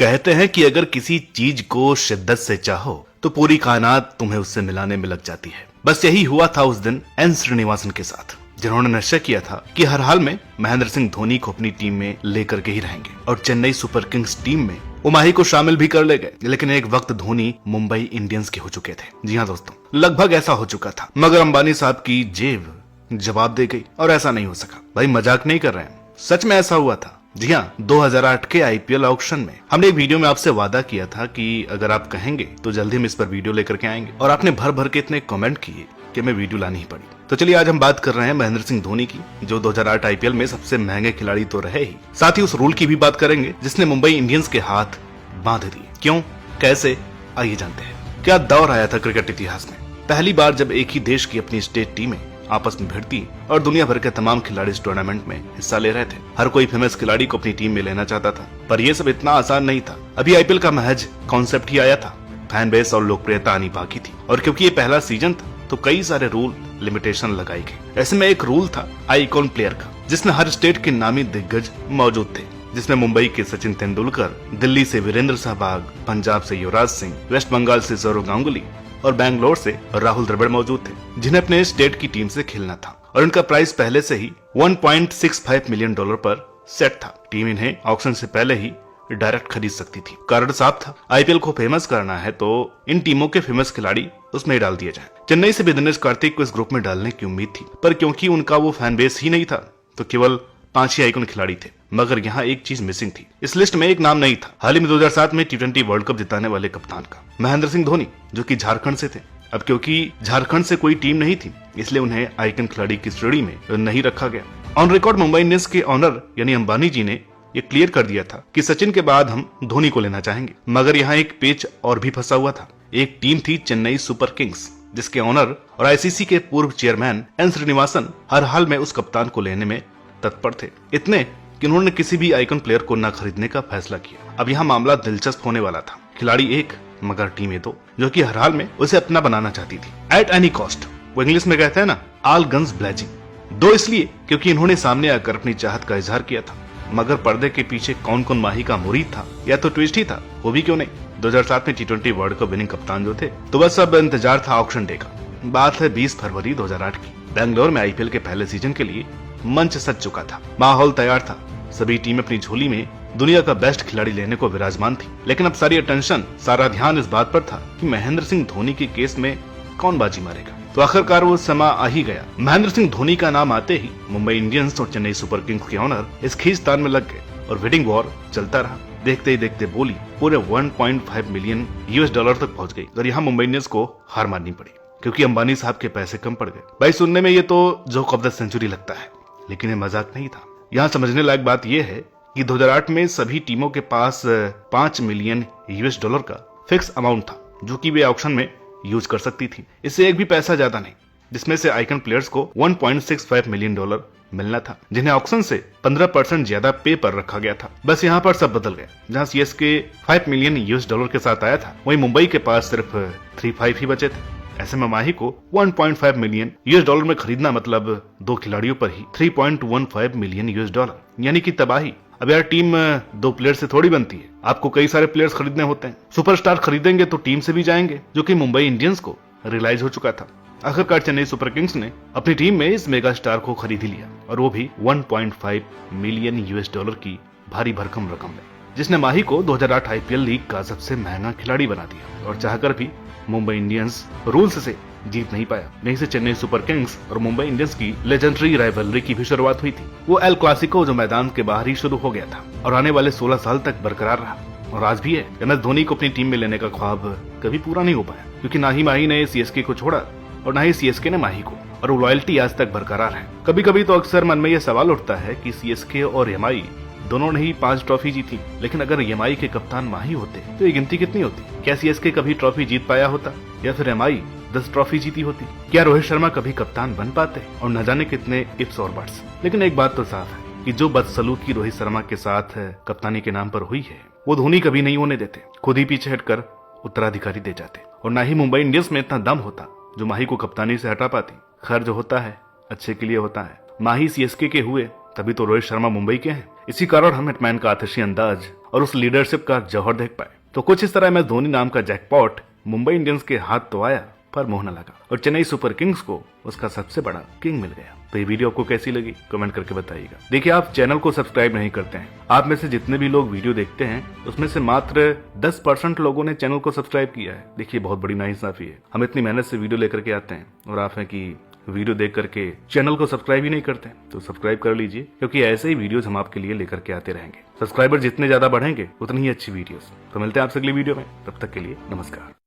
कहते हैं कि अगर किसी चीज को शिद्दत से चाहो तो पूरी कायनात तुम्हें उससे मिलाने में लग जाती है। बस यही हुआ था उस दिन एन श्रीनिवासन के साथ, जिन्होंने निश्चय किया था कि हर हाल में महेंद्र सिंह धोनी को अपनी टीम में लेकर के ही रहेंगे और चेन्नई सुपर किंग्स टीम में उमाही को शामिल भी कर ले गए। लेकिन एक वक्त धोनी मुंबई इंडियंस के हो चुके थे। जी हाँ दोस्तों, लगभग ऐसा हो चुका था, मगर अंबानी साहब की जेब जवाब दे गई और ऐसा नहीं हो सका। भाई मजाक नहीं कर रहे हैं, सच में ऐसा हुआ था। जी हाँ, 2008 के आईपीएल ऑक्शन में हमने एक वीडियो में आपसे वादा किया था कि अगर आप कहेंगे तो जल्दी हम इस पर वीडियो लेकर के आएंगे, और आपने भर भर के इतने कमेंट किए कि हमें वीडियो लानी ही पड़ी। तो चलिए आज हम बात कर रहे हैं महेंद्र सिंह धोनी की, जो 2008 आईपीएल में सबसे महंगे खिलाड़ी तो रहे ही, साथ ही उस रूल की भी बात करेंगे जिसने मुंबई इंडियंस के हाथ बांध दिए। क्यों, कैसे, आइए जानते हैं। क्या दौर आया था क्रिकेट इतिहास में, पहली बार जब एक ही देश की अपनी स्टेट टीमें आपस में भिड़ती और दुनिया भर के तमाम खिलाड़ी इस टूर्नामेंट में हिस्सा ले रहे थे। हर कोई फेमस खिलाड़ी को अपनी टीम में लेना चाहता था, पर यह सब इतना आसान नहीं था। अभी आईपीएल का महज कॉन्सेप्ट ही आया था, फैन बेस और लोकप्रियता आनी बाकी थी, और क्योंकि ये पहला सीजन था तो कई सारे रूल लिमिटेशन लगाई गई। ऐसे में एक रूल था आइकॉन प्लेयर का, जिसमें हर स्टेट के नामी दिग्गज मौजूद थे, जिसमें मुंबई के सचिन तेंदुलकर, दिल्ली से वीरेंद्र सहवाग, पंजाब से युवराज सिंह, वेस्ट बंगाल से सौरव गांगुली और बैंगलोर से राहुल द्रविड़ मौजूद थे, जिन्हें अपने स्टेट की टीम से खेलना था। और इनका प्राइस पहले से ही $1.65 मिलियन पर सेट था। टीम इन्हें ऑक्शन से पहले ही डायरेक्ट खरीद सकती थी। कारण साफ था, आईपीएल को फेमस करना है तो इन टीमों के फेमस खिलाड़ी उसमें डाल दिए जाए। चेन्नई से भी दिनेश कार्तिक को इस ग्रुप में डालने की उम्मीद थी, पर क्योंकि उनका वो फैन बेस ही नहीं था तो केवल 5 ही आइकन खिलाड़ी थे। मगर यहाँ एक चीज मिसिंग थी, इस लिस्ट में एक नाम नहीं था, हाल ही में 2007 में T20 वर्ल्ड कप जिताने वाले कप्तान का, महेंद्र सिंह धोनी, जो कि झारखंड से थे। अब क्योंकि झारखंड से कोई टीम नहीं थी, इसलिए उन्हें आइकन खिलाड़ी की श्रेणी में नहीं रखा गया। ऑन रिकॉर्ड मुंबई इंडियंस के ऑनर यानी अंबानी जी ने ये क्लियर कर दिया था कि सचिन के बाद हम धोनी को लेना चाहेंगे। मगर यहाँ एक पेच और भी फंसा हुआ था। एक टीम थी चेन्नई सुपर किंग्स, जिसके ऑनर और आईसीसी के पूर्व चेयरमैन एन श्रीनिवासन हर हाल में उस कप्तान को लेने में तत्पर थे, इतने कि उन्होंने किसी भी आइकन प्लेयर को न खरीदने का फैसला किया। अब यहाँ मामला दिलचस्प होने वाला था। खिलाड़ी एक, मगर टीमें दो, जो कि हर हाल में उसे अपना बनाना चाहती थी, एट एनी कॉस्ट। वो इंग्लिश में कहते हैं ना, ऑल गन्स ब्लेजिंग। दो इसलिए क्योंकि इन्होंने सामने आकर अपनी चाहत का इजहार किया था, मगर पर्दे के पीछे कौन कौन माही का मुरीद था या तो ट्विस्ट ही था, वो भी क्यों नहीं। 2007 में T20 वर्ल्ड कप विनिंग कप्तान जो थे, तो बस अब इंतजार था ऑक्शन डे का। बात है 20 फरवरी 2008 की। बैंगलोर में आईपीएल के पहले सीजन के लिए मंच सज चुका था, माहौल तैयार था, सभी टीम अपनी झोली में दुनिया का बेस्ट खिलाड़ी लेने को विराजमान थी। लेकिन अब सारी अटेंशन, सारा ध्यान इस बात पर था कि महेंद्र सिंह धोनी के केस में कौन बाजी मारेगा। तो आखिरकार वो समय आ ही गया। महेंद्र सिंह धोनी का नाम आते ही मुंबई इंडियंस और चेन्नई सुपर किंग्स के ऑनर इस खींचतान में लग गए और बिडिंग वॉर चलता रहा। देखते ही देखते बोली पूरे $1.5 मिलियन तक पहुंच गई, और यहाँ मुंबई इंडियंस को हार माननी पड़ी क्योंकि अंबानी साहब के पैसे कम पड़ गए। भाई सुनने में ये तो जोक ऑफ द सेंचुरी लगता है, लेकिन ये मजाक नहीं था। यहाँ समझने लायक बात यह है कि 2008 में सभी टीमों के पास $5 मिलियन का फिक्स अमाउंट था, जो कि वे ऑक्शन में यूज कर सकती थी। इससे एक भी पैसा ज्यादा नहीं, जिसमें से आइकन प्लेयर्स को $1.65 मिलियन मिलना था, जिन्हें ऑक्शन से 15% ज्यादा पे पर रखा गया था। बस यहाँ पर सब बदल गया। जहाँ सीएसके $5 मिलियन के साथ आया था, वहीं मुंबई के पास सिर्फ 3.5 ही बचे थे। ऐसे में माही को $1.5 मिलियन में खरीदना मतलब 2 खिलाड़ियों पर ही $3.15 मिलियन, यानी कि तबाही। अब यार टीम 2 प्लेयर से थोड़ी बनती है, आपको कई सारे प्लेयर्स खरीदने होते हैं। सुपरस्टार खरीदेंगे तो टीम से भी जाएंगे, जो कि मुंबई इंडियंस को रियलाइज हो चुका था। आखिरकार चेन्नई सुपर किंग्स ने अपनी टीम में इस मेगा स्टार को खरीद लिया, और वो भी $1.5 मिलियन की भारी भरकम रकम में, जिसने माही को 2008 आईपीएल लीग का सबसे महंगा खिलाड़ी बना दिया। और चाहकर भी मुंबई इंडियंस रूल्स से जीत नहीं पाया। नहीं से चेन्नई सुपर किंग्स और मुंबई इंडियंस की लेजेंडरी राइवलरी की भी शुरुआत हुई थी। वो एल क्लासिको जो मैदान के बाहर ही शुरू हो गया था और आने वाले 16 साल तक बरकरार रहा, और आज भी है। एमएस धोनी को अपनी टीम में लेने का ख्वाब कभी पूरा नहीं हो पाया, क्योंकि ना ही माही ने सीएसके को छोड़ा और ना ही सीएसके ने माही को, और वो लॉयल्टी आज तक बरकरार है। कभी कभी तो अक्सर मन में यह सवाल उठता है कि सीएसके और एमआई दोनों ने ही 5 ट्रॉफी जीती, लेकिन अगर एमआई के कप्तान माही होते तो ये गिनती कितनी होती? क्या सीएसके कभी ट्रॉफी जीत पाया होता, या फिर एमआई 10 ट्रॉफी जीती होती? क्या रोहित शर्मा कभी कप्तान बन पाते? और न जाने कितने इफ्स और बट्स। लेकिन एक बात तो साफ है कि जो बदसलूकी रोहित शर्मा के साथ कप्तानी के नाम पर हुई है, वो धोनी कभी नहीं होने देते। खुद ही पीछे हटकर उत्तराधिकारी दे जाते, और ना ही मुंबई इंडियंस में इतना दम होता जो माही को कप्तानी से हटा पाती। खैर, जो होता है अच्छे के लिए होता है। माही सीएसके के हुए तभी तो रोहित शर्मा मुंबई के हैं। इसी कारण हम हिटमैन का आतिशी अंदाज और उस लीडरशिप का जौहर देख पाए। तो कुछ इस तरह MS धोनी नाम का जैकपॉट मुंबई इंडियंस के हाथ तो आया पर मुंह न लगा और चेन्नई सुपर किंग्स को उसका सबसे बड़ा किंग मिल गया। तो ये वीडियो आपको कैसी लगी कमेंट करके बताइएगा। देखिए, आप चैनल को सब्सक्राइब नहीं करते हैं। आप में से जितने भी लोग वीडियो देखते हैं उसमें से मात्र 10% लोगों ने चैनल को सब्सक्राइब किया है। देखिए, बहुत बड़ी नाइंसाफी है। हम इतनी मेहनत से वीडियो लेकर के आते हैं और आप हैं कि वीडियो देख करके चैनल को सब्सक्राइब ही नहीं करते। तो सब्सक्राइब कर लीजिए, क्योंकि ऐसे ही वीडियोस हम आपके लिए लेकर के आते रहेंगे। सब्सक्राइबर जितने ज्यादा बढ़ेंगे उतनी ही अच्छी वीडियोस। तो मिलते हैं आपसे अगली वीडियो में, तब तक के लिए नमस्कार।